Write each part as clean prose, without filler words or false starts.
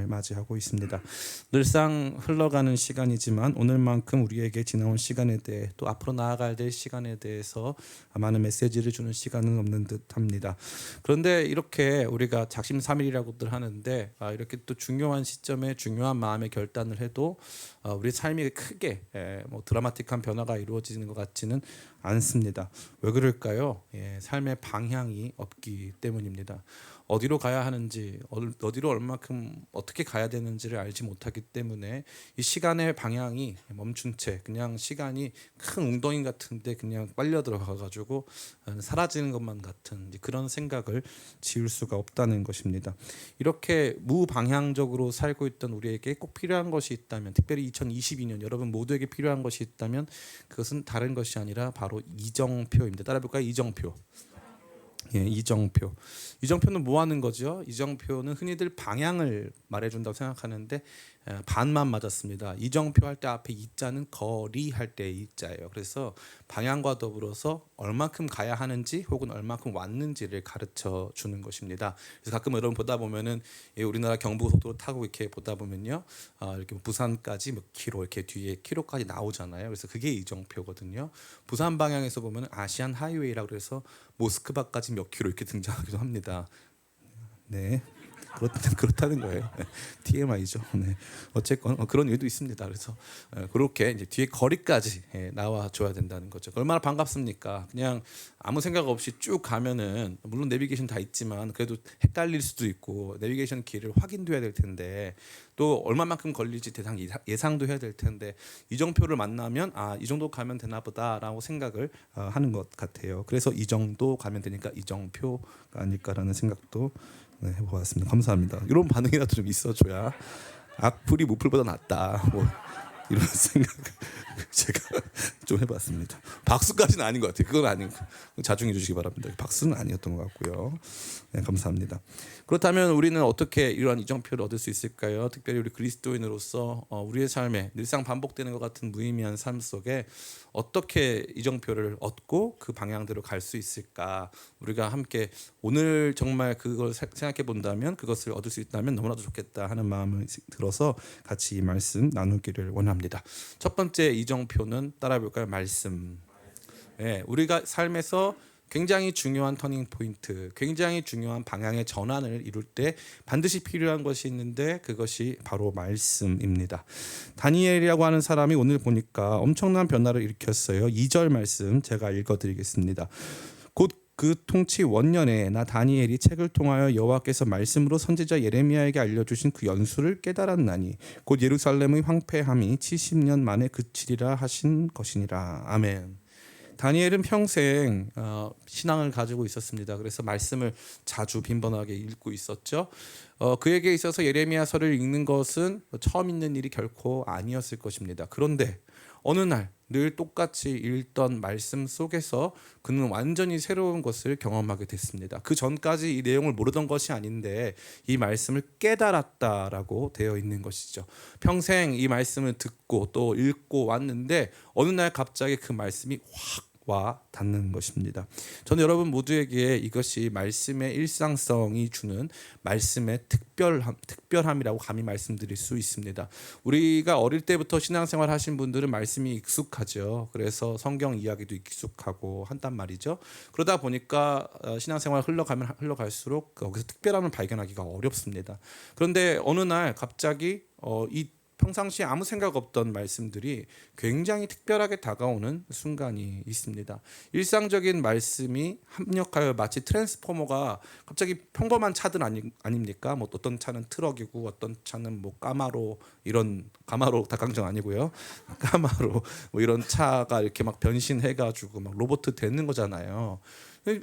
맞이하고 있습니다. 늘상 흘러가는 시간이지만 오늘만큼 우리에게 지나온 시간에 대해 또 앞으로 나아가야 될 시간에 대해서 많은 메시지를 주는 시간은 없는 듯합니다. 그런데 이렇게 우리가 작심삼일이라고들 하는데 이렇게 또 중요한 시점에 중요한 마음의 결단을 해도 우리 삶이 크게 뭐 드라마틱한 변화가 이루어지는 것 같지는 않습니다. 왜 그럴까요? 삶의 방향이 없기 때문입니다. 어디로 가야 하는지, 어디로 얼마큼 어떻게 가야 되는지를 알지 못하기 때문에 이 시간의 방향이 멈춘 채 그냥 시간이 큰 웅덩이 같은데 그냥 빨려 들어가가지고 사라지는 것만 같은 그런 생각을 지울 수가 없다는 것입니다. 이렇게 무방향적으로 살고 있던 우리에게 꼭 필요한 것이 있다면, 특별히 2022년 여러분 모두에게 필요한 것이 있다면 그것은 다른 것이 아니라 바로 이정표입니다. 따라해볼까요? 이정표. 이정표. 이정표는 뭐 하는 거죠? 이정표는 흔히들 방향을 말해준다고 생각하는데 반만 맞았습니다. 이정표 할 때 앞에 이자는 거리 할 때 이자예요. 그래서 방향과 더불어서 얼마큼 가야 하는지 혹은 얼마큼 왔는지를 가르쳐 주는 것입니다. 그래서 가끔 여러분 보다 보면은 우리나라 경부고속도로 타고 이렇게 보다 보면요, 이렇게 부산까지 몇 킬로 이렇게 뒤에 킬로까지 나오잖아요. 그래서 그게 이정표거든요. 부산 방향에서 보면 아시안 하이웨이라고 그래서 모스크바까지 몇 킬로 이렇게 등장하기도 합니다. 네. 그렇다는 거예요. TMI죠. 네. 어쨌건 그런 일도 있습니다. 그래서 그렇게 이제 뒤에 거리까지 나와 줘야 된다는 거죠. 얼마나 반갑습니까? 그냥 아무 생각 없이 쭉 가면은 물론 내비게이션 다 있지만 그래도 헷갈릴 수도 있고 내비게이션 길을 확인도 해야 될 텐데 또 얼마만큼 걸릴지 대상 예상도 해야 될 텐데 이정표를 만나면 이 정도 가면 되나 보다라고 생각을 하는 것 같아요. 그래서 이 정도 가면 되니까 이정표가 아닐까라는 생각도 해보았습니다. 감사합니다. 이런 반응이라도 좀 있어줘야 악플이 무플보다 낫다. 뭐 이런 생각 제가 좀 해봤습니다. 박수까지는 아닌 것 같아요. 그건 아닌 자중해 주시기 바랍니다. 박수는 아니었던 것 같고요. 네, 감사합니다. 그렇다면 우리는 어떻게 이러한 이정표를 얻을 수 있을까요? 특별히 우리 그리스도인으로서 우리의 삶에 늘상 반복되는 것 같은 무의미한 삶 속에 어떻게 이정표를 얻고 그 방향대로 갈 수 있을까? 우리가 함께 오늘 정말 그걸 생각해 본다면 그것을 얻을 수 있다면 너무나도 좋겠다 하는 마음을 들어서 같이 이 말씀 나누기를 원합니다. 첫 번째 이정표는 따라해볼까요? 말씀. 우리가 삶에서 굉장히 중요한 터닝 포인트, 굉장히 중요한 방향의 전환을 이룰 때 반드시 필요한 것이 있는데 그것이 바로 말씀입니다. 다니엘이라고 하는 사람이 오늘 보니까 엄청난 변화를 일으켰어요. 2절 말씀 제가 읽어드리겠습니다. 곧 그 통치 원년에 나 다니엘이 책을 통하여 여호와께서 말씀으로 선지자 예레미야에게 알려주신 그 연수를 깨달았나니 곧 예루살렘의 황폐함이 70년 만에 그치리라 하신 것이니라. 아멘. 다니엘은 평생 신앙을 가지고 있었습니다. 그래서 말씀을 자주 빈번하게 읽고 있었죠. 그에게 있어서 예레미야서를 읽는 것은 처음 있는 일이 결코 아니었을 것입니다. 그런데 어느 날 늘 똑같이 읽던 말씀 속에서 그는 완전히 새로운 것을 경험하게 됐습니다. 그 전까지 이 내용을 모르던 것이 아닌데 이 말씀을 깨달았다라고 되어 있는 것이죠. 평생 이 말씀을 듣고 또 읽고 왔는데 어느 날 갑자기 그 말씀이 확 와 닿는 것입니다. 저는 여러분 모두에게 이것이 말씀의 일상성이 주는 말씀의 특별함이라고 감히 말씀드릴 수 있습니다. 우리가 어릴 때부터 신앙생활 하신 분들은 말씀이 익숙하죠. 그래서 성경 이야기도 익숙하고 한단 말이죠. 그러다 보니까 신앙생활 흘러가면 흘러갈수록 거기서 특별함을 발견하기가 어렵습니다. 그런데 어느 날 갑자기 이 평상시에 아무 생각 없던 말씀들이 굉장히 특별하게 다가오는 순간이 있습니다. 일상적인 말씀이 합력하여 마치 트랜스포머가 갑자기 평범한 차들 아닙니까? 뭐 어떤 차는 트럭이고 어떤 차는 뭐 까마로, 이런 까마로 닭강정 아니고요. 까마로 뭐 이런 차가 이렇게 막 변신해가지고 막 로봇 되는 거잖아요.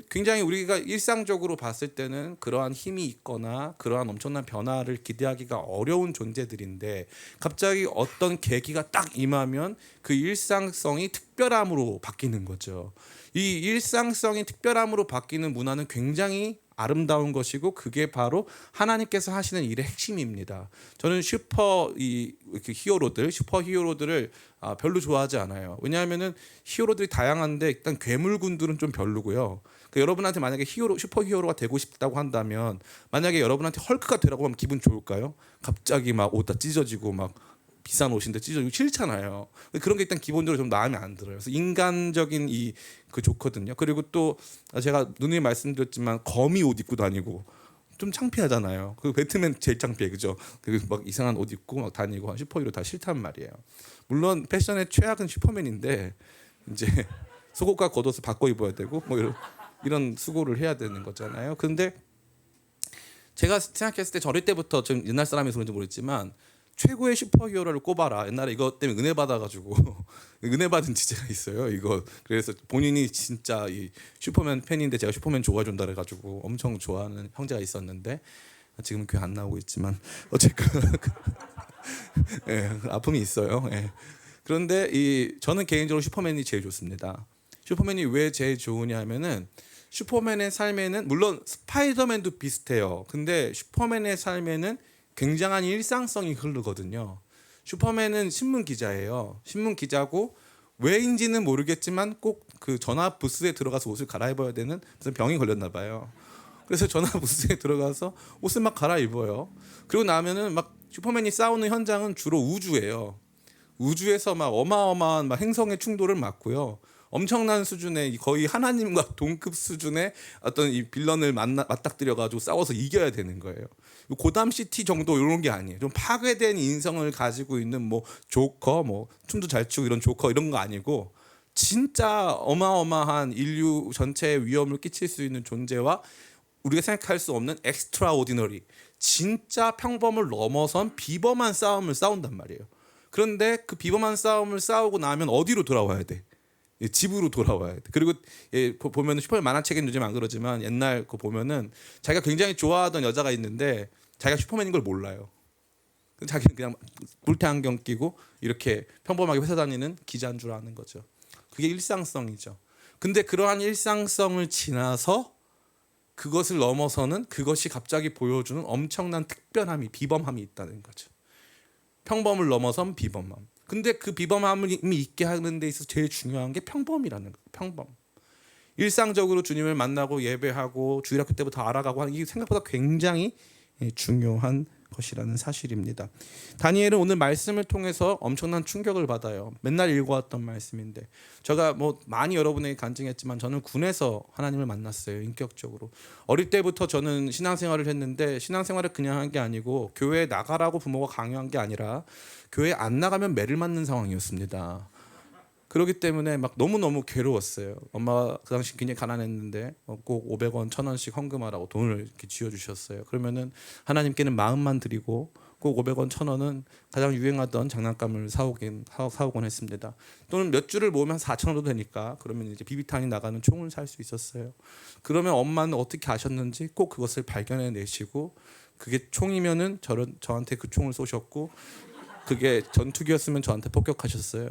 굉장히 우리가 일상적으로 봤을 때는 그러한 힘이 있거나 그러한 엄청난 변화를 기대하기가 어려운 존재들인데 갑자기 어떤 계기가 딱 임하면 그 일상성이 특별함으로 바뀌는 거죠. 이 일상성이 특별함으로 바뀌는 문화는 굉장히 아름다운 것이고 그게 바로 하나님께서 하시는 일의 핵심입니다. 저는 슈퍼 히어로들을 별로 좋아하지 않아요. 왜냐하면은 히어로들이 다양한데 일단 괴물군들은 좀 별로고요. 그러니까 여러분한테 만약에 슈퍼 히어로가 되고 싶다고 한다면 만약에 여러분한테 헐크가 되라고 하면 기분 좋을까요? 갑자기 막 옷 다 찢어지고 막 비싼 옷인데 찢어지고 싫잖아요. 그런 게 일단 기본적으로 좀 마음에 안 들어요. 그래서 인간적인 그 좋거든요. 그리고 또 제가 누누이 말씀드렸지만 거미 옷 입고 다니고 좀 창피하잖아요. 그 배트맨 제일 창피해, 그죠? 막 이상한 옷 입고 막 다니고 슈퍼히어로 다 싫단 말이에요. 물론 패션의 최악은 슈퍼맨인데 이제 속옷과 겉옷을 바꿔 입어야 되고 뭐 이런 수고를 해야 되는 거잖아요. 근데 제가 생각했을 때 저럴 때부터 좀 옛날 사람이서 그런지 모르겠지만 최고의 슈퍼히어로를 꼽아라. 옛날에 이것 때문에 은혜 받아가지고 은혜 받은 지제가 있어요. 이거 그래서 본인이 진짜 이 슈퍼맨 팬인데 제가 슈퍼맨 좋아준다 그래가지고 엄청 좋아하는 형제가 있었는데 지금은 교회 안 나오고 있지만 어쨌든 예, 아픔이 있어요. 예. 그런데 저는 개인적으로 슈퍼맨이 제일 좋습니다. 슈퍼맨이 왜 제일 좋으냐면은 슈퍼맨의 삶에는 물론 스파이더맨도 비슷해요. 근데 슈퍼맨의 삶에는 굉장한 일상성이 흐르거든요. 슈퍼맨은 신문 기자예요. 신문 기자고 왜인지는 모르겠지만 꼭 그 전화 부스에 들어가서 옷을 갈아입어야 되는 무슨 병이 걸렸나 봐요. 그래서 전화 부스에 들어가서 옷을 막 갈아입어요. 그리고 나면은 막 슈퍼맨이 싸우는 현장은 주로 우주예요. 우주에서 막 어마어마한 막 행성의 충돌을 막고요. 엄청난 수준의 거의 하나님과 동급 수준의 어떤 이 빌런을 맞닥뜨려 가지고 싸워서 이겨야 되는 거예요. 고담 시티 정도 이런 게 아니에요. 좀 파괴된 인성을 가지고 있는 뭐 조커, 뭐 춤도 잘 추고 이런 조커 이런 거 아니고 진짜 어마어마한 인류 전체에 위험을 끼칠 수 있는 존재와 우리가 생각할 수 없는 엑스트라오디너리, 진짜 평범을 넘어선 비범한 싸움을 싸운단 말이에요. 그런데 그 비범한 싸움을 싸우고 나면 어디로 돌아와야 돼? 집으로 돌아와야 돼. 그리고 보면 슈퍼맨 만화책에는 요즘 안 그러지만 옛날 거 보면은 자기가 굉장히 좋아하던 여자가 있는데 자기가 슈퍼맨인 걸 몰라요. 자기는 그냥 굴테 안경 끼고 이렇게 평범하게 회사 다니는 기자인 줄 아는 거죠. 그게 일상성이죠. 근데 그러한 일상성을 지나서 그것을 넘어서는 그것이 갑자기 보여주는 엄청난 특별함이 비범함이 있다는 거죠. 평범을 넘어선 비범함. 근데 그 비범함을 있게 하는 데 있어서 제일 중요한 게 평범이라는 거예요. 평범. 일상적으로 주님을 만나고 예배하고 주일학교 때부터 알아가고 하는 게 생각보다 굉장히 중요한 것이라는 사실입니다. 다니엘은 오늘 말씀을 통해서 엄청난 충격을 받아요. 맨날 읽어왔던 말씀인데 제가 뭐 많이 여러분에게 간증했지만 저는 군에서 하나님을 만났어요. 인격적으로. 어릴 때부터 저는 신앙생활을 했는데 신앙생활을 그냥 한 게 아니고 교회에 나가라고 부모가 강요한 게 아니라 교회 안 나가면 매를 맞는 상황이었습니다. 그렇기 때문에 막 너무너무 괴로웠어요. 엄마가 그 당시 굉장히 가난했는데 꼭 500원, 1000원씩 헌금하라고 돈을 이렇게 쥐어주셨어요. 그러면은 하나님께는 마음만 드리고 꼭 500원, 1000원은 가장 유행하던 장난감을 사오곤 했습니다. 또는 몇 줄을 모으면 4000원도 되니까 그러면 이제 비비탄이 나가는 총을 살 수 있었어요. 그러면 엄마는 어떻게 아셨는지 꼭 그것을 발견해 내시고 그게 총이면은 저한테 그 총을 쏘셨고 그게 전투기였으면 저한테 폭격하셨어요.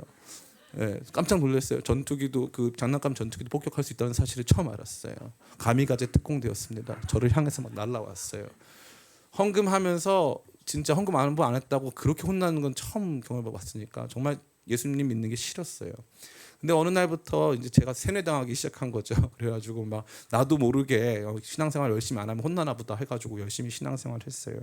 예, 깜짝 놀랐어요. 전투기도 그 장난감 전투기도 폭격할 수 있다는 사실을 처음 알았어요. 가미가제 특공대였습니다. 저를 향해서 막 날라왔어요. 헌금하면서 진짜 헌금 안 했다고 그렇게 혼나는 건 처음 경험해봤으니까 정말 예수님 믿는 게 싫었어요. 근데 어느 날부터 이제 제가 세뇌당하기 시작한 거죠. 그래가지고 막 나도 모르게 신앙생활 열심히 안 하면 혼나나 보다 해가지고 열심히 신앙생활을 했어요.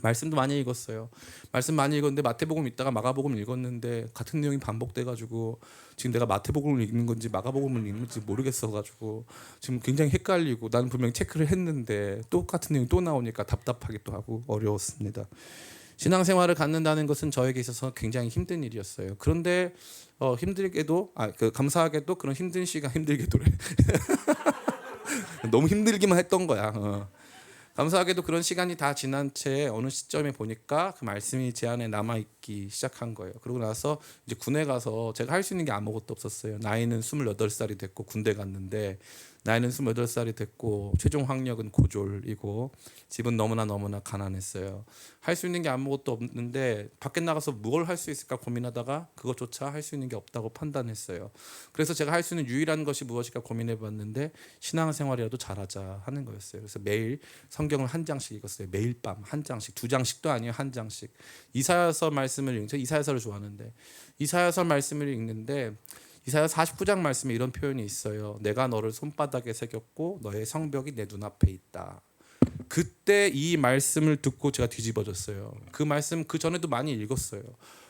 말씀도 많이 읽었어요. 말씀 많이 읽었는데 마태복음 읽다가 마가복음 읽었는데 같은 내용이 반복돼가지고 지금 내가 마태복음을 읽는 건지 마가복음을 읽는 건지 모르겠어가지고 지금 굉장히 헷갈리고 나는 분명히 체크를 했는데 똑같은 내용이 또 나오니까 답답하기도 하고 어려웠습니다. 신앙생활을 갖는다는 것은 저에게 있어서 굉장히 힘든 일이었어요. 그런데 힘들게도 감사하게도 그런 힘든 시간 힘들게도래 너무 힘들기만 했던 거야. 감사하게도 그런 시간이 다 지난 채 어느 시점에 보니까 그 말씀이 제 안에 남아있기 시작한 거예요. 그러고 나서 이제 군에 가서 제가 할 수 있는 게 아무것도 없었어요. 나이는 28살이 됐고 군대 갔는데 나이는 28살이 됐고 최종 학력은 고졸이고 집은 너무나 가난했어요. 할 수 있는 게 아무것도 없는데 밖에 나가서 뭘 할 수 있을까 고민하다가 그것조차 할 수 있는 게 없다고 판단했어요. 그래서 제가 할 수 있는 유일한 것이 무엇일까 고민해봤는데 신앙생활이라도 잘하자 하는 거였어요. 그래서 매일 성경을 한 장씩 읽었어요. 매일 밤 한 장씩, 두 장씩도 아니에요, 한 장씩. 이사야서 말씀을 읽는, 이사야서를 좋아하는데 이사야서 말씀을 읽는데 이사야 49장 말씀에 이런 표현이 있어요. 내가 너를 손바닥에 새겼고 너의 성벽이 내 눈앞에 있다. 그때 이 말씀을 듣고 제가 뒤집어졌어요. 그 말씀 그 전에도 많이 읽었어요.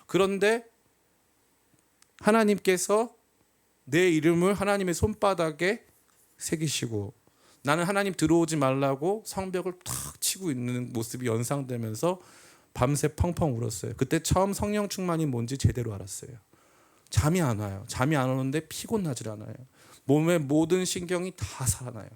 그런데 하나님께서 내 이름을 하나님의 손바닥에 새기시고 나는 하나님 들어오지 말라고 성벽을 탁 치고 있는 모습이 연상되면서 밤새 펑펑 울었어요. 그때 처음 성령 충만이 뭔지 제대로 알았어요. 잠이 안 와요. 잠이 안 오는데 피곤하질 않아요. 몸의 모든 신경이 다 살아나요.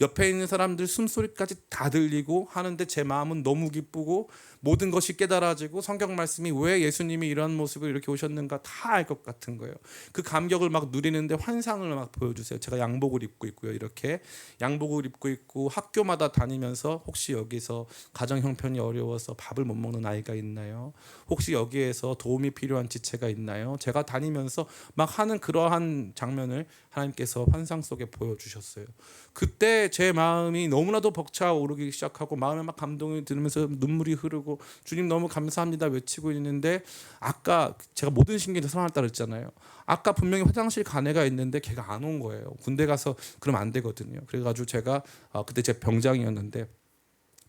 옆에 있는 사람들 숨소리까지 다 들리고 하는데 제 마음은 너무 기쁘고 모든 것이 깨달아지고 성경 말씀이 왜 예수님이 이런 모습을 이렇게 오셨는가 다 알 것 같은 거예요. 그 감격을 막 누리는데 환상을 막 보여주세요. 제가 양복을 입고 있고요. 이렇게 양복을 입고 있고 학교마다 다니면서 혹시 여기서 가정 형편이 어려워서 밥을 못 먹는 아이가 있나요? 혹시 여기에서 도움이 필요한 지체가 있나요? 제가 다니면서 막 하는 그러한 장면을 하나님께서 환상 속에 보여주셨어요. 그때 제 마음이 너무나도 벅차오르기 시작하고 마음에 막 감동이 들으면서 눈물이 흐르고 주님 너무 감사합니다 외치고 있는데 아까 제가 모든 신경이 살아났다 그랬잖아요. 아까 분명히 화장실 간 애가 있는데 걔가 안 온 거예요. 군대 가서 그러면 안 되거든요. 그래가지고 제가 그때 제 병장이었는데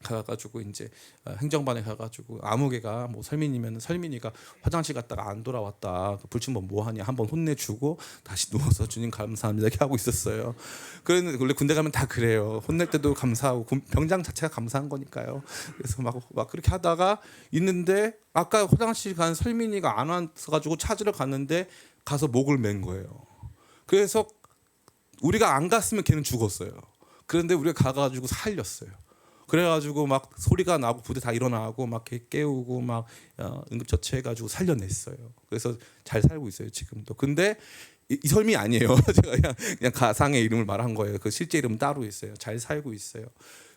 가가지고 이제 행정반에 가가지고 아무개가 뭐 설민이면 설민이가 화장실 갔다가 안 돌아왔다. 불침범 뭐 하냐 한번 혼내주고 다시 누워서 주님 감사합니다 이렇게 하고 있었어요. 그런데 원래 군대 가면 다 그래요. 혼낼 때도 감사하고 병장 자체가 감사한 거니까요. 그래서 막 그렇게 하다가 있는데 아까 화장실 간 설민이가 안 와가지고 찾으러 갔는데 가서 목을 맨 거예요. 그래서 우리가 안 갔으면 걔는 죽었어요. 그런데 우리가 가가지고 살렸어요. 그래가지고 막 소리가 나고 부대 다 일어나고 막 깨우고 막 응급처치해가지고 살려냈어요. 그래서 잘 살고 있어요 지금도. 근데 이 설미 아니에요. 제가 그냥 가상의 이름을 말한 거예요. 그 실제 이름은 따로 있어요. 잘 살고 있어요.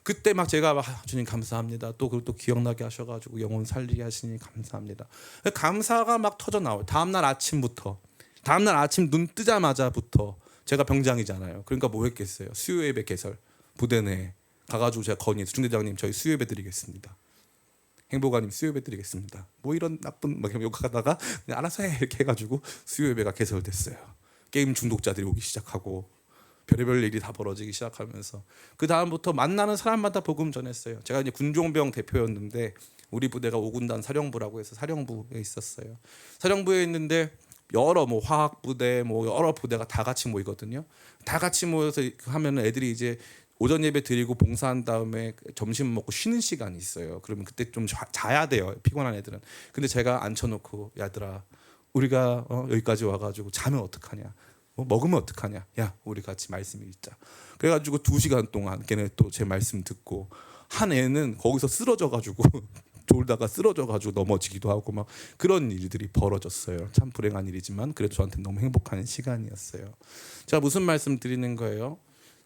그때 막 제가 막 주님 감사합니다. 또 그걸 또 기억나게 하셔가지고 영혼 살리게 하시니 감사합니다. 감사가 막 터져 나와요. 다음날 아침 눈 뜨자마자부터 제가 병장이잖아요. 그러니까 뭐 했겠어요. 수요 예배 개설 부대 내에 가가지고 제가 건의해서 중대장님 저희 수요 예배 드리겠습니다. 행보관님 수요 예배 드리겠습니다. 뭐 이런 나쁜 막 욕하다가 그냥 알아서 해 이렇게 해가지고 수요 예배가 개설됐어요. 게임 중독자들이 오기 시작하고 별의별 일이 다 벌어지기 시작하면서 그 다음부터 만나는 사람마다 복음 전했어요. 제가 이제 군종병 대표였는데 우리 부대가 5군단 사령부라고 해서 사령부에 있었어요. 사령부에 있는데 여러 뭐 화학 부대 뭐 여러 부대가 다 같이 모이거든요. 다 같이 모여서 하면은 애들이 이제 오전 예배 드리고 봉사한 다음에 점심 먹고 쉬는 시간이 있어요. 그러면 그때 좀 자야 돼요. 피곤한 애들은. 근데 제가 앉혀놓고 야들아 우리가 여기까지 와가지고 자면 어떡하냐. 먹으면 어떡하냐. 야 우리 같이 말씀 읽자. 그래가지고 2시간 동안 걔네 또 제 말씀 듣고 한 애는 거기서 쓰러져가지고 졸다가 쓰러져가지고 넘어지기도 하고 막 그런 일들이 벌어졌어요. 참 불행한 일이지만 그래도 저한테 너무 행복한 시간이었어요. 제가 무슨 말씀 드리는 거예요?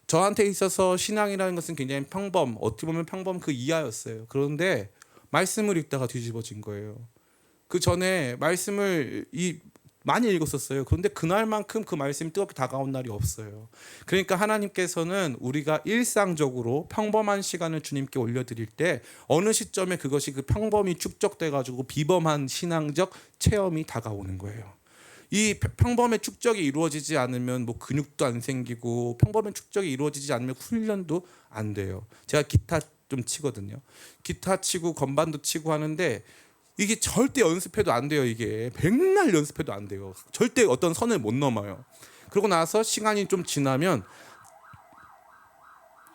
저한테 있어서 신앙이라는 것은 굉장히 평범, 어떻게 보면 평범 그 이하였어요. 그런데 말씀을 읽다가 뒤집어진 거예요. 그 전에 말씀을 많이 읽었었어요. 그런데 그날만큼 그 말씀이 뜨겁게 다가온 날이 없어요. 그러니까 하나님께서는 우리가 일상적으로 평범한 시간을 주님께 올려드릴 때 어느 시점에 그것이 그 평범이 축적돼가지고 비범한 신앙적 체험이 다가오는 거예요. 이 평범의 축적이 이루어지지 않으면 뭐 근육도 안 생기고 평범의 축적이 이루어지지 않으면 훈련도 안 돼요. 제가 기타 좀 치거든요. 기타 치고 건반도 치고 하는데 이게 절대 연습해도 안 돼요. 이게 백날 연습해도 안 돼요. 절대 어떤 선을 못 넘어요. 그러고 나서 시간이 좀 지나면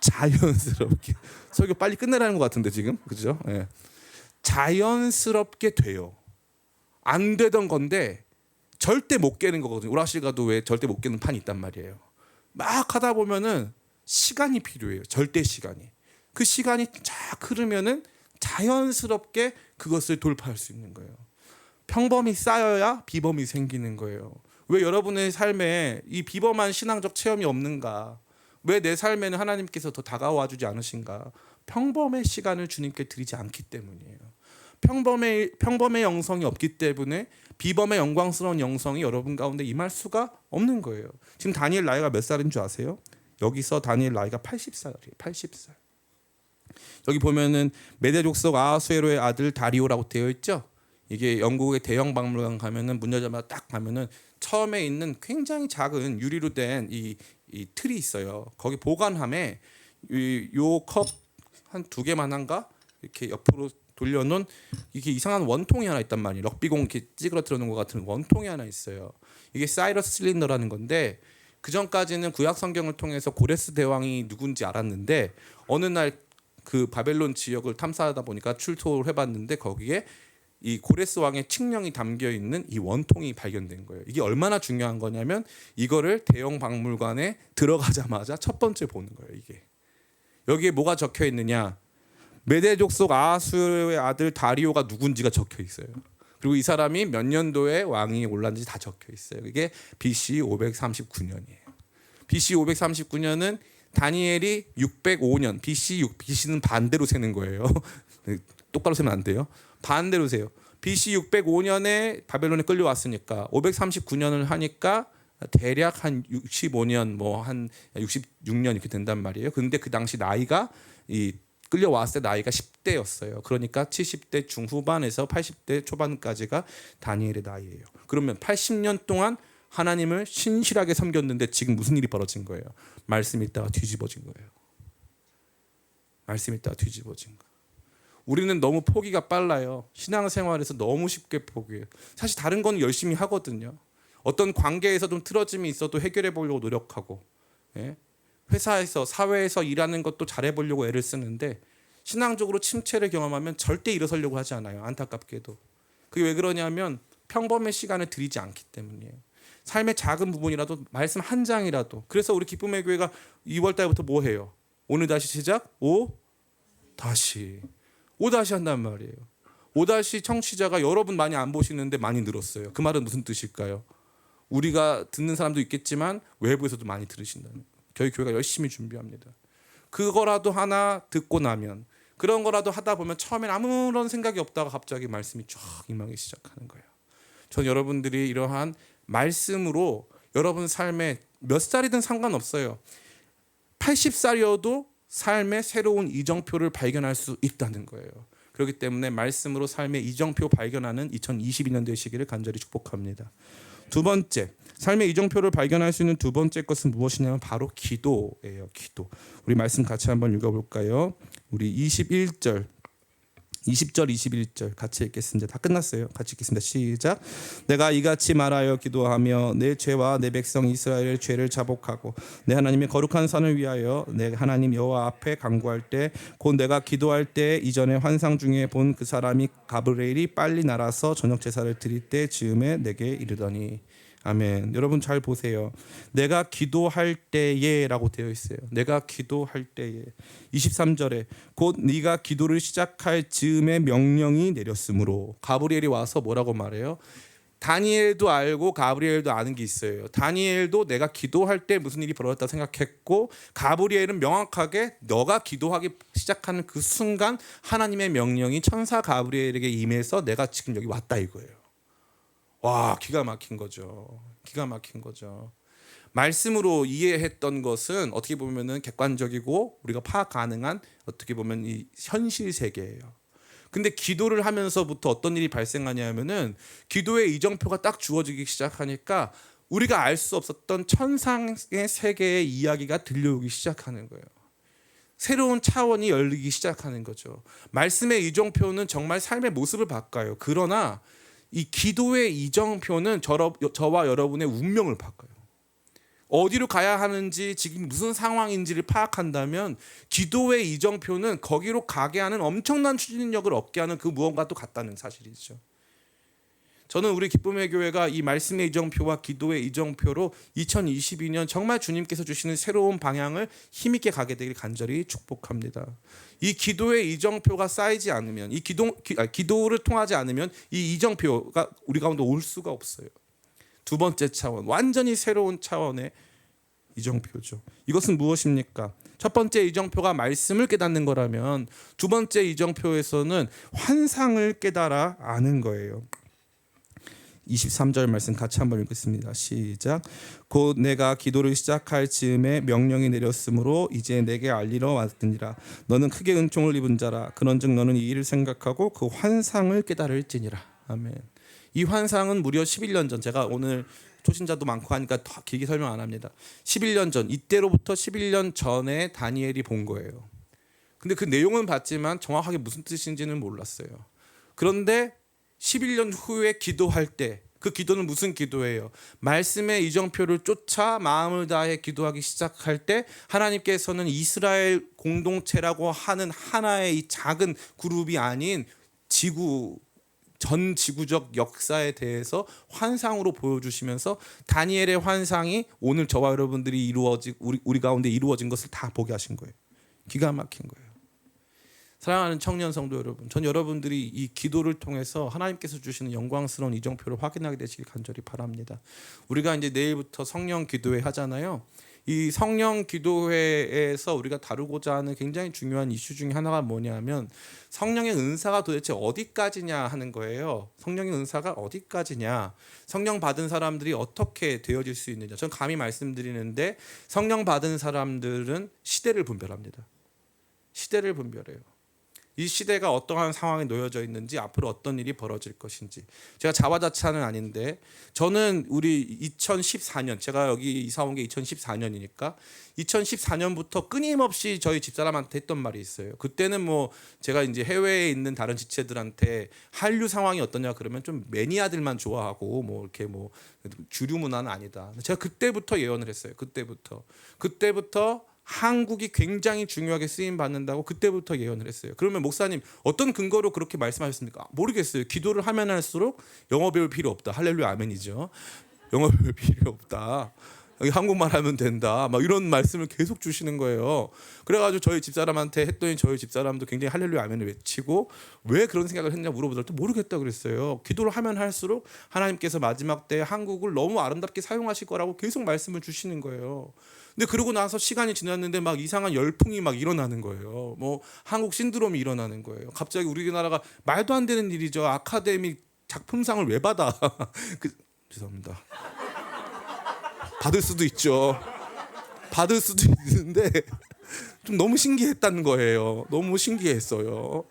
자연스럽게 설교 빨리 끝내라는 것 같은데 지금 그죠? 네. 자연스럽게 돼요. 안 되던 건데 절대 못 깨는 거거든요. 오락실 가도 왜 절대 못 깨는 판이 있단 말이에요. 막 하다 보면은 시간이 필요해요. 절대 시간이. 그 시간이 쫙 흐르면은 자연스럽게 그것을 돌파할 수 있는 거예요. 평범이 쌓여야 비범이 생기는 거예요. 왜 여러분의 삶에 이 비범한 신앙적 체험이 없는가? 왜 내 삶에는 하나님께서 더 다가와 주지 않으신가? 평범의 시간을 주님께 드리지 않기 때문이에요. 평범의 영성이 없기 때문에 비범의 영광스러운 영성이 여러분 가운데 임할 수가 없는 거예요. 지금 다니엘 나이가 몇 살인 줄 아세요? 여기서 다니엘 나이가 80살이에요. 80살. 여기 보면은 메대 족속 아하수에로의 아들 다리오라고 되어 있죠. 이게 영국의 대형 박물관 가면은 문 열자마자 딱 가면은 처음에 있는 굉장히 작은 유리로 된 이 틀이 있어요. 거기 보관함에 요 컵 한 2개만 한가 이렇게 옆으로 돌려놓은 이게 이상한 원통이 하나 있단 말이에요. 럭비공 이렇게 찌그러뜨려 놓은 것 같은 원통이 하나 있어요. 이게 사이러스 실린더라는 건데 그 전까지는 구약 성경을 통해서 고레스 대왕이 누군지 알았는데 어느 날 그 바벨론 지역을 탐사하다 보니까 출토를 해봤는데 거기에 이 고레스 왕의 칙령이 담겨 있는 이 원통이 발견된 거예요. 이게 얼마나 중요한 거냐면 이거를 대형 박물관에 들어가자마자 첫 번째 보는 거예요. 이게 여기에 뭐가 적혀 있느냐? 메대 족속 아하수의 아들 다리오가 누군지가 적혀 있어요. 그리고 이 사람이 몇 년도에 왕이 올랐는지 다 적혀 있어요. 이게 BC 539년이에요. BC 539년은 다니엘이 605년 BC는 반대로 세는 거예요. 똑바로 세면 안 돼요. 반대로 세요. BC 605년에 바벨론에 끌려왔으니까 539년을 하니까 대략 한 65년 뭐 한 66년 이렇게 된단 말이에요. 근데 그 당시 나이가 이 끌려왔을 때 나이가 10대였어요. 그러니까 70대 중후반에서 80대 초반까지가 다니엘의 나이예요. 그러면 80년 동안 하나님을 신실하게 섬겼는데 지금 무슨 일이 벌어진 거예요? 말씀이 있다가 뒤집어진 거예요. 말씀이 있다가 뒤집어진 거예요. 우리는 너무 포기가 빨라요. 신앙생활에서 너무 쉽게 포기해요. 사실 다른 건 열심히 하거든요. 어떤 관계에서 좀 틀어짐이 있어도 해결해 보려고 노력하고, 예? 회사에서 사회에서 일하는 것도 잘해 보려고 애를 쓰는데 신앙적으로 침체를 경험하면 절대 일어서려고 하지 않아요. 안타깝게도. 그게 왜 그러냐면 평범의 시간을 드리지 않기 때문이에요. 삶의 작은 부분이라도 말씀 한 장이라도. 그래서 우리 기쁨의 교회가 2월 달부터 뭐 해요? 오늘 다시 시작? 다시 한단 말이에요. 다시 청취자가 여러분 많이 안 보시는데 많이 늘었어요. 그 말은 무슨 뜻일까요? 우리가 듣는 사람도 있겠지만 외부에서도 많이 들으신다는 거예요. 저희 교회가 열심히 준비합니다. 그거라도 하나 듣고 나면 그런 거라도 하다 보면 처음엔 아무런 생각이 없다가 갑자기 말씀이 쫙 임하기 시작하는 거예요. 전 여러분들이 이러한 말씀으로 여러분 삶에 몇 살이든 상관없어요. 80살이어도 삶의 새로운 이정표를 발견할 수 있다는 거예요. 그렇기 때문에 말씀으로 삶의 이정표 발견하는 2022년 되시기를 간절히 축복합니다. 두 번째, 삶의 이정표를 발견할 수 있는 두 번째 것은 무엇이냐면 바로 기도예요. 기도. 우리 말씀 같이 한번 읽어볼까요? 우리 20절, 21절 같이 읽겠습니다. 다 끝났어요. 같이 읽겠습니다. 시작. 내가 이같이 말하여 기도하며 내 죄와 내 백성 이스라엘의 죄를 자복하고 내 하나님의 거룩한 산을 위하여 내 하나님 여호와 앞에 간구할 때 곧 내가 기도할 때 이전에 환상 중에 본 그 사람이 가브리엘이 빨리 날아서 저녁 제사를 드릴 때 즈음에 내게 이르더니. 아멘. 여러분 잘 보세요. 내가 기도할 때에라고 되어 있어요. 내가 기도할 때에. 23절에 곧 네가 기도를 시작할 즈음에 명령이 내렸으므로. 가브리엘이 와서 뭐라고 말해요? 다니엘도 알고 가브리엘도 아는 게 있어요. 다니엘도 내가 기도할 때 무슨 일이 벌어졌다 생각했고 가브리엘은 명확하게 너가 기도하기 시작하는 그 순간 하나님의 명령이 천사 가브리엘에게 임해서 내가 지금 여기 왔다 이거예요. 와, 기가 막힌 거죠. 기가 막힌 거죠. 말씀으로 이해했던 것은 어떻게 보면은 객관적이고 우리가 파악 가능한 어떻게 보면 이 현실 세계예요. 근데 기도를 하면서부터 어떤 일이 발생하냐면은 기도의 이정표가 딱 주어지기 시작하니까 우리가 알 수 없었던 천상의 세계의 이야기가 들려오기 시작하는 거예요. 새로운 차원이 열리기 시작하는 거죠. 말씀의 이정표는 정말 삶의 모습을 바꿔요. 그러나 이 기도의 이정표는 저와 여러분의 운명을 바꿔요. 어디로 가야 하는지 지금 무슨 상황인지를 파악한다면 기도의 이정표는 거기로 가게 하는 엄청난 추진력을 얻게 하는 그 무언가도 같다는 사실이죠. 저는 우리 기쁨의 교회가 이 말씀의 이정표와 기도의 이정표로 2022년 정말 주님께서 주시는 새로운 방향을 힘있게 가게 되길 간절히 축복합니다. 이 기도의 이정표가 쌓이지 않으면 기도를 통하지 않으면 이 이정표가 우리 가운데 올 수가 없어요. 두 번째 차원, 완전히 새로운 차원의 이정표죠. 이것은 무엇입니까? 첫 번째 이정표가 말씀을 깨닫는 거라면 두 번째 이정표에서는 환상을 깨달아 아는 거예요. 23절 말씀 같이 한번 읽겠습니다. 시작. 곧 내가 기도를 시작할 즈음에 명령이 내렸으므로 이제 내게 알리러 왔느니라. 너는 크게 은총을 입은 자라. 그런즉 너는 이 일을 생각하고 그 환상을 깨달을지니라. 아멘. 이 환상은 무려 11년 전, 제가 오늘 초신자도 많고 하니까 더 길게 설명 안 합니다. 11년 전, 이때로부터 11년 전에 다니엘이 본 거예요. 근데 그 내용은 봤지만 정확하게 무슨 뜻인지는 몰랐어요. 그런데 11년 후에 기도할 때 그 기도는 무슨 기도예요? 말씀의 이정표를 쫓아 마음을 다해 기도하기 시작할 때 하나님께서는 이스라엘 공동체라고 하는 하나의 이 작은 그룹이 아닌 전 지구적 역사에 대해서 환상으로 보여주시면서 다니엘의 환상이 오늘 저와 여러분들이 우리 가운데 이루어진 것을 다 보게 하신 거예요. 기가 막힌 거예요. 사랑하는 청년 성도 여러분, 전 여러분들이 이 기도를 통해서 하나님께서 주시는 영광스러운 이정표를 확인하게 되시길 간절히 바랍니다. 우리가 이제 내일부터 성령 기도회 하잖아요. 이 성령 기도회에서 우리가 다루고자 하는 굉장히 중요한 이슈 중에 하나가 뭐냐면 성령의 은사가 도대체 어디까지냐 하는 거예요. 성령의 은사가 어디까지냐, 성령 받은 사람들이 어떻게 되어질 수 있느냐. 전 감히 말씀드리는데 성령 받은 사람들은 시대를 분별합니다. 시대를 분별해요. 이 시대가 어떠한 상황에 놓여져 있는지, 앞으로 어떤 일이 벌어질 것인지. 제가 자화자찬은 아닌데 저는 우리 2014년, 제가 여기 이사 온 게 2014년이니까 2014년부터 끊임없이 저희 집사람한테 했던 말이 있어요. 그때는 뭐 제가 이제 해외에 있는 다른 지체들한테 한류 상황이 어떠냐 그러면 좀 매니아들만 좋아하고 뭐 이렇게 뭐 주류 문화는 아니다. 제가 그때부터 예언을 했어요. 그때부터 한국이 굉장히 중요하게 쓰임 받는다고 그때부터 예언을 했어요. 그러면 목사님 어떤 근거로 그렇게 말씀하셨습니까? 모르겠어요. 기도를 하면 할수록 영어 배울 필요 없다. 할렐루야 아멘이죠. 영어 배울 필요 없다. 한국말 하면 된다. 막 이런 말씀을 계속 주시는 거예요. 그래가지고 저희 집사람한테 했더니 저희 집사람도 굉장히 할렐루야 아멘을 외치고 왜 그런 생각을 했냐 물어보더라도 모르겠다 그랬어요. 기도를 하면 할수록 하나님께서 마지막 때 한국을 너무 아름답게 사용하실 거라고 계속 말씀을 주시는 거예요. 근데 그러고 나서 시간이 지났는데 막 이상한 열풍이 막 일어나는 거예요. 뭐 한국 신드롬이 일어나는 거예요. 갑자기 우리나라가 말도 안 되는 일이죠. 아카데미 작품상을 왜 받아? 죄송합니다. 받을 수도 있죠. 받을 수도 있는데 좀 너무 신기했다는 거예요. 너무 신기했어요.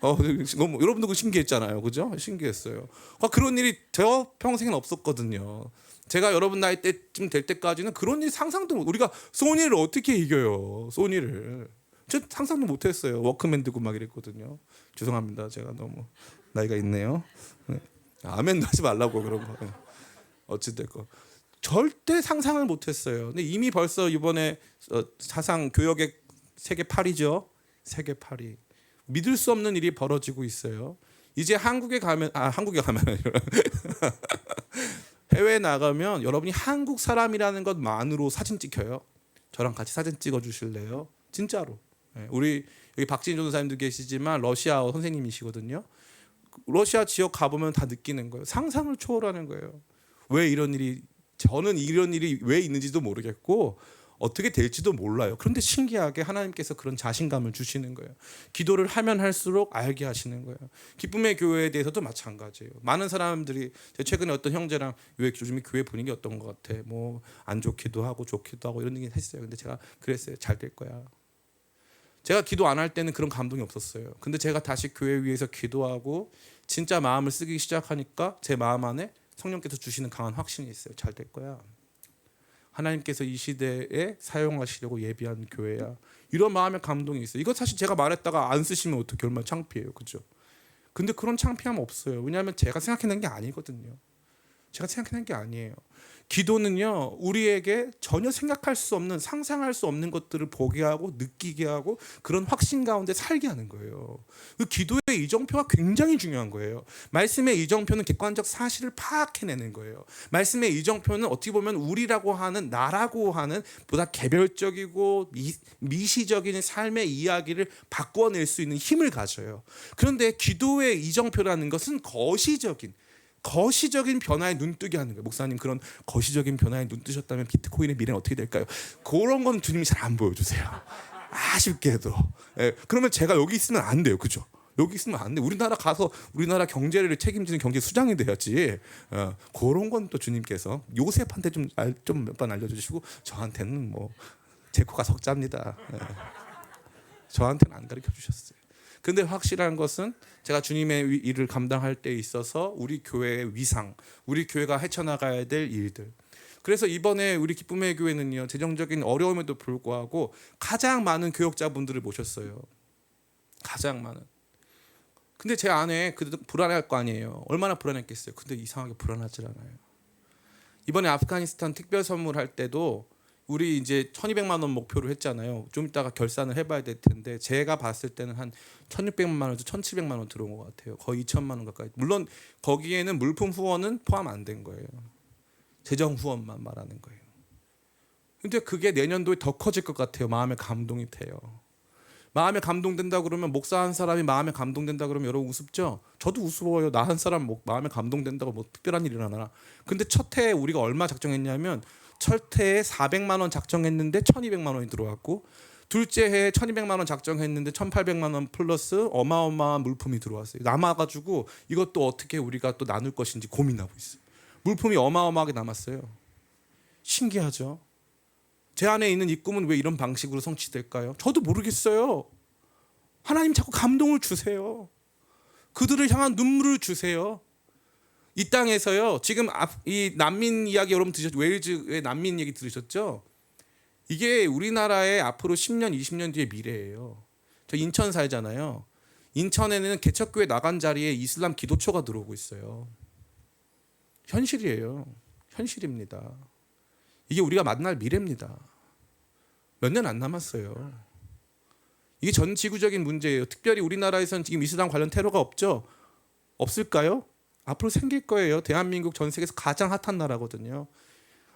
너무 여러분도 신기했잖아요, 그죠? 신기했어요. 그런 일이 저 평생엔 없었거든요. 제가 여러분 나이 때쯤 될 때까지는 그런 일 상상도 못. 우리가 소니를 어떻게 이겨요? 소니를 저 상상도 못했어요. 워크맨 들고 막 이랬거든요. 죄송합니다. 제가 너무 나이가 있네요. 아멘 하지 말라고 그런 거. 어찌됐건 절대 상상을 못했어요. 근데 이미 벌써 이번에 사상 교역의 세계 8위죠. 세계 8위. 믿을 수 없는 일이 벌어지고 있어요. 이제 한국에 가면 해외에 나가면 여러분이 한국 사람이라는 것만으로 사진 찍혀요. 저랑 같이 사진 찍어 주실래요? 진짜로. 우리 여기 박진희 전도사님도 계시지만 러시아어 선생님이시거든요. 러시아 지역 가보면 다 느끼는 거예요. 상상을 초월하는 거예요. 저는 이런 일이 왜 있는지도 모르겠고 어떻게 될지도 몰라요. 그런데 신기하게 하나님께서 그런 자신감을 주시는 거예요. 기도를 하면 할수록 알게 하시는 거예요. 기쁨의 교회에 대해서도 마찬가지예요. 많은 사람들이 최근에 어떤 형제랑 요즘에 교회 분위기 어떤 것 같아. 뭐 안 좋기도 하고 좋기도 하고 이런 얘기 했어요. 근데 제가 그랬어요. 잘 될 거야. 제가 기도 안 할 때는 그런 감동이 없었어요. 근데 제가 다시 교회 위해서 기도하고 진짜 마음을 쓰기 시작하니까 제 마음 안에 성령께서 주시는 강한 확신이 있어요. 잘 될 거야. 하나님께서 이 시대에 사용하시려고 예비한 교회야. 이런 마음의 감동이 있어요. 이거 사실 제가 말했다가 안 쓰시면 어떻게 얼마나 창피해요. 그죠? 근데 그런 창피함 없어요. 왜냐하면 제가 생각해낸 게 아니거든요. 제가 생각해낸 게 아니에요. 기도는요, 우리에게 전혀 생각할 수 없는, 상상할 수 없는 것들을 보게 하고 느끼게 하고 그런 확신 가운데 살게 하는 거예요. 그 기도의 이정표가 굉장히 중요한 거예요. 말씀의 이정표는 객관적 사실을 파악해내는 거예요. 말씀의 이정표는 어떻게 보면 우리라고 하는, 나라고 하는 보다 개별적이고 미시적인 삶의 이야기를 바꿔낼 수 있는 힘을 가져요. 그런데 기도의 이정표라는 것은 거시적인, 거시적인 변화에 눈뜨게 하는 거예요. 목사님, 그런 거시적인 변화에 눈뜨셨다면 비트코인의 미래는 어떻게 될까요? 그런 건 주님이 잘 안 보여주세요. 아쉽게도. 그러면 제가 여기 있으면 안 돼요. 그죠? 여기 있으면 안 돼. 우리나라 가서 우리나라 경제를 책임지는 경제 수장이 돼야지. 그런 건 또 주님께서 요셉한테 좀 몇 번 알려주시고, 저한테는 뭐 제 코가 석자입니다. 저한테는 안 가르쳐 주셨어요. 근데 확실한 것은 제가 주님의 일을 감당할 때 있어서 우리 교회의 위상, 우리 교회가 헤쳐나가야 될 일들. 그래서 이번에 우리 기쁨의 교회는요, 재정적인 어려움에도 불구하고 가장 많은 교역자분들을 모셨어요. 가장 많은. 근데 제 안에 그래도 불안할 거 아니에요. 얼마나 불안했겠어요. 근데 이상하게 불안하지 않아요. 이번에 아프가니스탄 특별 선물할 때도 우리 이제 1,200만 원 목표로 했잖아요. 좀 이따가 결산을 해봐야 될 텐데, 제가 봤을 때는 한 1,600만 원에서 1,700만 원 들어온 것 같아요. 거의 2천만 원 가까이. 물론 거기에는 물품 후원은 포함 안 된 거예요. 재정 후원만 말하는 거예요. 근데 그게 내년도에 더 커질 것 같아요. 마음에 감동이 돼요. 마음에 감동된다 그러면, 목사 한 사람이 마음에 감동된다 그러면 여러분 우습죠? 저도 우스워요. 나 한 사람 마음에 감동된다고 뭐 특별한 일이 일어나나. 근데 첫 해에 우리가 얼마 작정했냐면, 첫 해에 400만 원 작정했는데 1,200만 원이 들어왔고, 둘째 해에 1,200만 원 작정했는데 1,800만 원 플러스 어마어마한 물품이 들어왔어요. 남아가지고 이것도 어떻게 우리가 또 나눌 것인지 고민하고 있어요. 물품이 어마어마하게 남았어요. 신기하죠? 제 안에 있는 이 꿈은 왜 이런 방식으로 성취될까요? 저도 모르겠어요. 하나님 자꾸 감동을 주세요. 그들을 향한 눈물을 주세요. 이 땅에서요, 지금 이 난민 이야기 여러분 들으셨죠? 웨일즈의 난민 얘기 들으셨죠? 이게 우리나라의 앞으로 10년, 20년 뒤의 미래예요. 저 인천 살잖아요. 인천에는 개척교회 나간 자리에 이슬람 기도처가 들어오고 있어요. 현실이에요. 현실입니다. 이게 우리가 만날 미래입니다. 몇 년 안 남았어요. 이게 전 지구적인 문제예요. 특별히 우리나라에서는 지금 이슬람 관련 테러가 없죠? 없을까요? 앞으로 생길 거예요. 대한민국 전 세계에서 가장 핫한 나라거든요.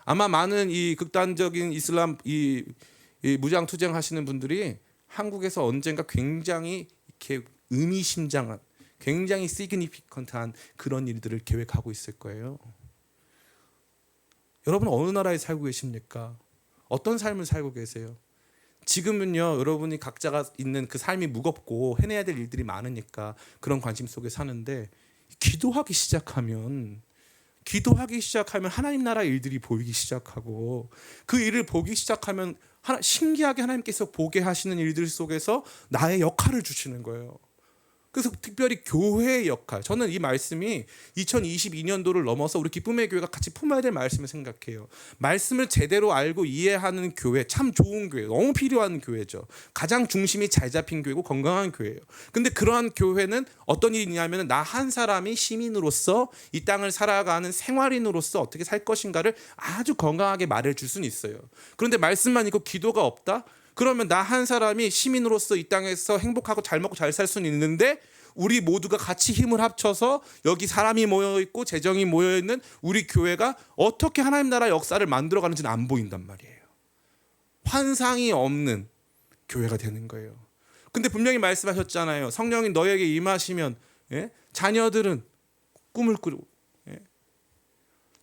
아마 많은 이 극단적인 이슬람 이 무장투쟁 하시는 분들이 한국에서 언젠가 굉장히 이렇게 의미심장한, 굉장히 시그니피컨트한 그런 일들을 계획하고 있을 거예요. 여러분 어느 나라에 살고 계십니까? 어떤 삶을 살고 계세요? 지금은요, 여러분이 각자가 있는 그 삶이 무겁고 해내야 될 일들이 많으니까 그런 관심 속에 사는데, 기도하기 시작하면 하나님 나라 일들이 보이기 시작하고, 그 일을 보기 시작하면 신기하게 하나님께서 보게 하시는 일들 속에서 나의 역할을 주시는 거예요. 그래서 특별히 교회의 역할, 저는 이 말씀이 2022년도를 넘어서 우리 기쁨의 교회가 같이 품어야 될 말씀을 생각해요. 말씀을 제대로 알고 이해하는 교회, 참 좋은 교회, 너무 필요한 교회죠. 가장 중심이 잘 잡힌 교회고 건강한 교회예요. 근데 그러한 교회는 어떤 일이 있냐면, 나 한 사람이 시민으로서 이 땅을 살아가는 생활인으로서 어떻게 살 것인가를 아주 건강하게 말해줄 수는 있어요. 그런데 말씀만 있고 기도가 없다? 그러면 나 한 사람이 시민으로서 이 땅에서 행복하고 잘 먹고 잘 살 수는 있는데, 우리 모두가 같이 힘을 합쳐서 여기 사람이 모여있고 재정이 모여있는 우리 교회가 어떻게 하나님 나라 역사를 만들어가는지는 안 보인단 말이에요. 환상이 없는 교회가 되는 거예요. 근데 분명히 말씀하셨잖아요. 성령이 너에게 임하시면, 자녀들은 꿈을 꾸고,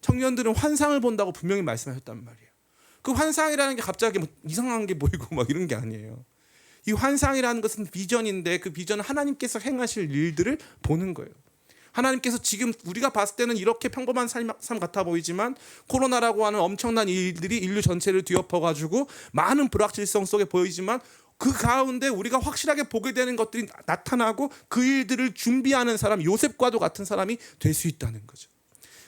청년들은 환상을 본다고 분명히 말씀하셨단 말이에요. 그 환상이라는 게 갑자기 뭐 이상한 게 보이고 막 이런 게 아니에요. 이 환상이라는 것은 비전인데, 그 비전은 하나님께서 행하실 일들을 보는 거예요. 하나님께서 지금 우리가 봤을 때는 이렇게 평범한 삶 같아 보이지만, 코로나라고 하는 엄청난 일들이 인류 전체를 뒤엎어가지고 많은 불확실성 속에 보이지만, 그 가운데 우리가 확실하게 보게 되는 것들이 나타나고, 그 일들을 준비하는 사람, 요셉과도 같은 사람이 될 수 있다는 거죠.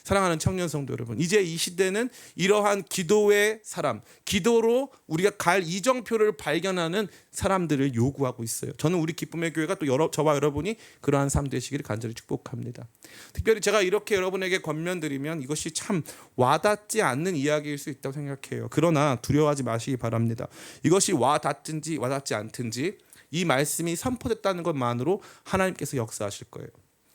사랑하는 청년 성도 여러분, 이제 이 시대는 이러한 기도의 사람, 기도로 우리가 갈 이정표를 발견하는 사람들을 요구하고 있어요. 저는 우리 기쁨의 교회가 또 저와 여러분이 그러한 삶 되시기를 간절히 축복합니다. 특별히 제가 이렇게 여러분에게 권면드리면 이것이 참 와닿지 않는 이야기일 수 있다고 생각해요. 그러나 두려워하지 마시기 바랍니다. 이것이 와닿든지 와닿지 않든지 이 말씀이 선포됐다는 것만으로 하나님께서 역사하실 거예요.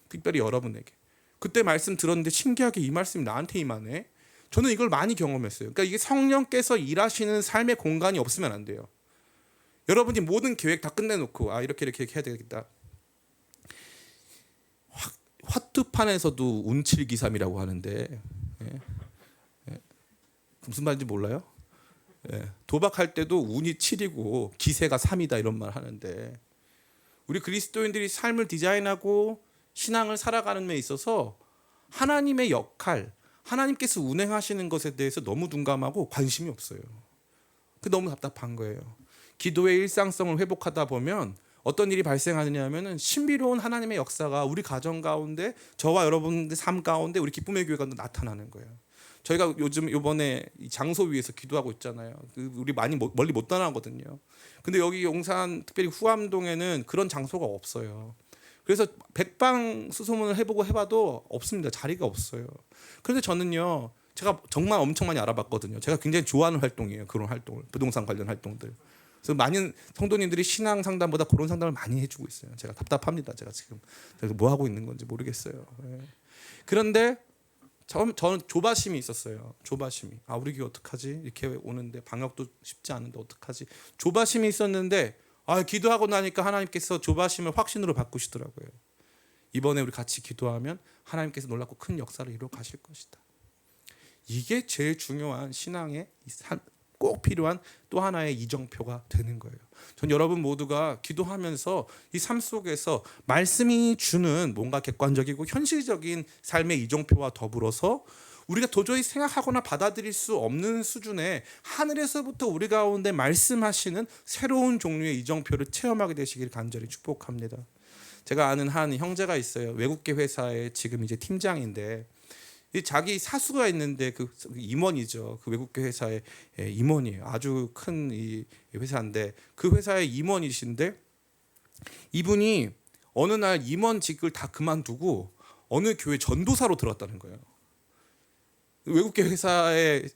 특별히 여러분에게. 그때 말씀 들었는데 신기하게 이 말씀이 나한테 임하네. 저는 이걸 많이 경험했어요. 그러니까 이게 성령께서 일하시는 삶의 공간이 없으면 안 돼요. 여러분이 모든 계획 다 끝내놓고 이렇게 해야 되겠다. 화투판에서도 운칠기삼이라고 하는데 예. 예. 무슨 말인지 몰라요? 예. 도박할 때도 운이 7이고 기세가 3이다 이런 말 하는데 우리 그리스도인들이 삶을 디자인하고 신앙을 살아가는 데 있어서 하나님의 역할, 하나님께서 운행하시는 것에 대해서 너무 둔감하고 관심이 없어요. 그 너무 답답한 거예요. 기도의 일상성을 회복하다 보면 어떤 일이 발생하느냐 하면은 신비로운 하나님의 역사가 우리 가정 가운데 저와 여러분의 삶 가운데 우리 기쁨의 교회가 나타나는 거예요. 저희가 요즘 이번에 장소 위에서 기도하고 있잖아요. 우리 많이 멀리 못 떠나거든요. 근데 여기 용산 특별히 후암동에는 그런 장소가 없어요. 그래서 백방 수소문을 해봐도 없습니다. 자리가 없어요. 그런데 저는요, 제가 정말 엄청 많이 알아봤거든요. 제가 굉장히 좋아하는 활동이에요. 그런 활동을, 부동산 관련 활동들. 그래서 많은 성도님들이 신앙 상담보다 그런 상담을 많이 해주고 있어요. 제가 답답합니다. 제가 지금 뭐 하고 있는 건지 모르겠어요. 예. 그런데 저는 조바심이 있었어요. 조바심이. 아, 우리 교회 어떡하지? 이렇게 오는데 방역도 쉽지 않은데 어떡하지? 조바심이 있었는데 기도하고 나니까 하나님께서 조바심을 확신으로 바꾸시더라고요. 이번에 우리 같이 기도하면 하나님께서 놀랍고 큰 역사를 이루어 가실 것이다. 이게 제일 중요한 신앙의 꼭 필요한 또 하나의 이정표가 되는 거예요. 전 여러분 모두가 기도하면서 이 삶 속에서 말씀이 주는 뭔가 객관적이고 현실적인 삶의 이정표와 더불어서 우리가 도저히 생각하거나 받아들일 수 없는 수준의 하늘에서부터 우리 가운데 말씀하시는 새로운 종류의 이정표를 체험하게 되시길 간절히 축복합니다. 제가 아는 한 형제가 있어요. 외국계 회사의 지금 이제 팀장인데 자기 사수가 있는데 그 임원이죠. 그 외국계 회사의 임원이에요. 아주 큰 이 회사인데 그 회사의 임원이신데 이분이 어느 날 임원직을 다 그만두고 어느 교회 전도사로 들어왔다는 거예요. 외국계 회사의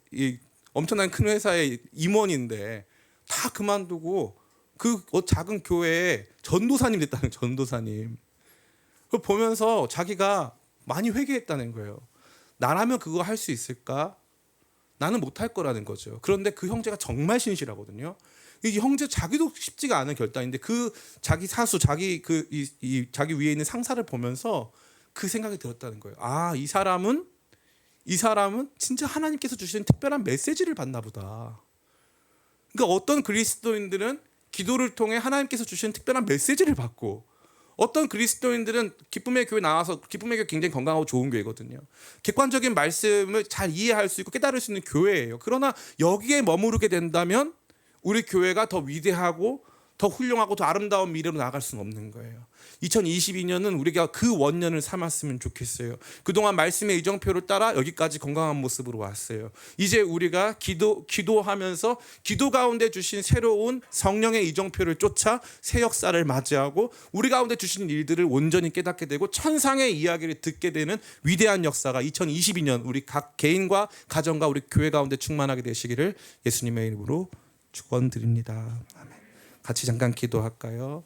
엄청난 큰 회사의 임원인데 다 그만두고 그 작은 교회에 전도사님 됐다는 거예요. 전도사님. 그걸 보면서 자기가 많이 회개했다는 거예요. 나라면 그거 할 수 있을까? 나는 못할 거라는 거죠. 그런데 그 형제가 정말 신실하거든요. 이 형제 자기도 쉽지가 않은 결단인데 그 자기 사수, 자기 자기 위에 있는 상사를 보면서 그 생각이 들었다는 거예요. 아, 이 사람은 진짜 하나님께서 주신 특별한 메시지를 받나 보다. 그러니까 어떤 그리스도인들은 기도를 통해 하나님께서 주신 특별한 메시지를 받고 어떤 그리스도인들은 기쁨의 교회 나와서 기쁨의 교회 굉장히 건강하고 좋은 교회거든요. 객관적인 말씀을 잘 이해할 수 있고 깨달을 수 있는 교회예요. 그러나 여기에 머무르게 된다면 우리 교회가 더 위대하고 더 훌륭하고 더 아름다운 미래로 나아갈 수는 없는 거예요. 2022년은 우리가 그 원년을 삼았으면 좋겠어요. 그동안 말씀의 이정표를 따라 여기까지 건강한 모습으로 왔어요. 이제 우리가 기도하면서 기도 가운데 주신 새로운 성령의 이정표를 쫓아 새 역사를 맞이하고 우리 가운데 주신 일들을 온전히 깨닫게 되고 천상의 이야기를 듣게 되는 위대한 역사가 2022년 우리 각 개인과 가정과 우리 교회 가운데 충만하게 되시기를 예수님의 이름으로 축원드립니다. 아멘. 같이 잠깐 기도할까요?